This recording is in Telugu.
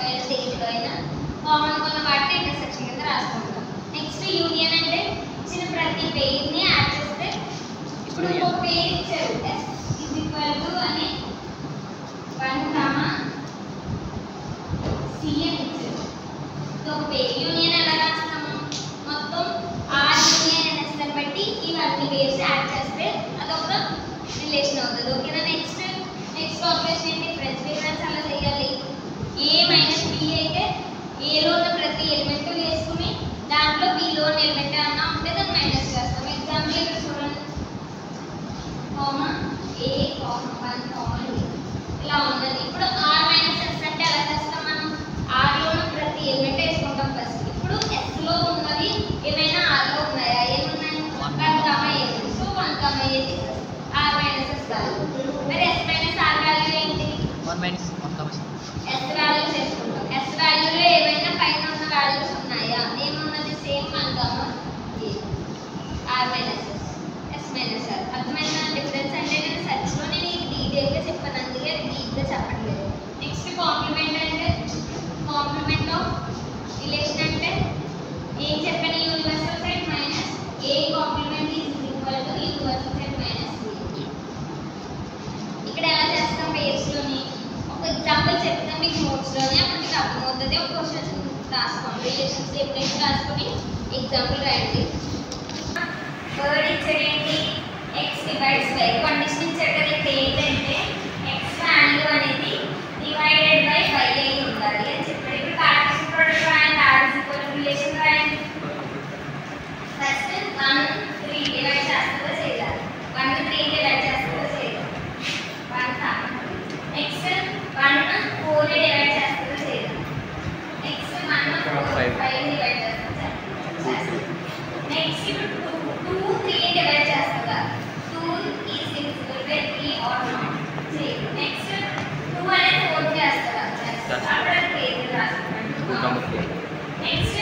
లో అయినా దేంట్లో అయినా కామన్ ఉన్న వాటిని ఇంటర్సెక్షన్ కింద రాసుకుంటాం. నెక్స్ట్ యూనియన్ అంటే ఇచ్చిన ప్రతి పేర్ ని యాడ్ చేస్తే ఇప్పుడు ఒక పేర్ ఇచ్చారు s is equal to అని 1 కామా c అని ఇచ్చారు. ఒక పేర్ యూనియన్ ఎలా రాస్తాము? మొత్తం r యూనియన్ s ని బట్టి ఇవన్నీ పేర్స్ యాడ్ చేస్తే అదొక రిలేషన్ అవుతుంది. ఓకేనా? నెక్స్ట్ ఆపరేషన్ ఏంటి? డిఫరెన్స్ అలా చేయాలి. a మైనస్ b అయితే a లో ఉన్న ప్రతి ఎలిమెంట్ వేసుకుని దాంట్లో b లో ఉన్న ఎలిమెంట్ అన్నా ఉంటే దాన్ని మైనస్ చేస్తాం. ఎగ్జాంపుల్ ఇక్కడ చూడండి, comma a comma 1 comma a ఇలా ఉన్నది. ఇప్పుడు r మైనస్ s అంటే ఎలా చేస్తాం? మనం r లో ఉన్న ప్రతి ఎలిమెంట్ వేసుకుంటాం ఫస్ట్. ఇప్పుడు s లో ఉన్నవి ఏమైనా r లో ఉన్నాయా? ఏమున్నాయి? 1 comma a. So 1 comma a r minus s value. మరి s మైనస్ r వాల్యూ ఏంటి? 1 మైనస్ 1 కామా s వాల్యూ చేసుకుంటాం. s వాల్యూలో ఏమైనా పైన ఉన్న వాల్యూస్ ఉన్నాయా? ఏమున్నది? Same 1 comma a r minus s minus r. అర్థమైందా? డిఫరెన్స్ అంటే నేను సర్చ్ లో నేను డీటెయిల్ గా చెప్పాను, అందుకే డీప్ గా చెప్పట్లేదు. నెక్స్ట్ కాంప్లిమెంట్ అంటే కాంప్లిమెంట్ ఆఫ్ రిలేషన్ అంటే ఏం చెప్పాను? Universal set minus a complement is equal to universal set minus b. ఇక్కడ ఎలా చేస్తాం? పేర్స్ లోని ఒక ఎగ్జాంపుల్ చెప్తాం మీకు నోట్స్ లోనే, అప్పుడు మీకు అర్థమవుతుంది. ఒక క్వశ్చన్ రాసుకోండి, రిలేషన్స్ ఎప్పుడైతే రాసుకొని ఎగ్జాంపుల్ రాయండి. వర్డ్ ఇచ్చాడు ఏంటి? x divides y. కండిషన్ ఇచ్చాడు కదా, ఇక్కడ ఏంటంటే x వాల్యూ అనేది డివైడెడ్ బై y అయి ఉండాలి అని చెప్పాడు. ఇప్పుడు కార్టెసియన్ ప్రోడక్ట్ రాయండి, r is equal to relation రాయండి. ఫస్ట్ 1 3 డివైడ్ చేస్తుందో చేయాలి, 1 3 డివైడ్ చేస్తుందో చేయాలి, 1 కామా. నెక్స్ట్ 1 4 డివైడ్ చేస్తుందో చేయాలి, నెక్స్ట్ 1 4 5 డివైడ్ చేస్తుందో చేయాలి. నెక్స్ట్ ఇప్పుడు 2 3 డివైడ్ చేస్తుందా? 2 is equal to 3 or not చేయాలి. నెక్స్ట్ 2 అనేది 4 చేస్తుందా? అక్కడ పేరు రాసుకోండి. నెక్స్ట్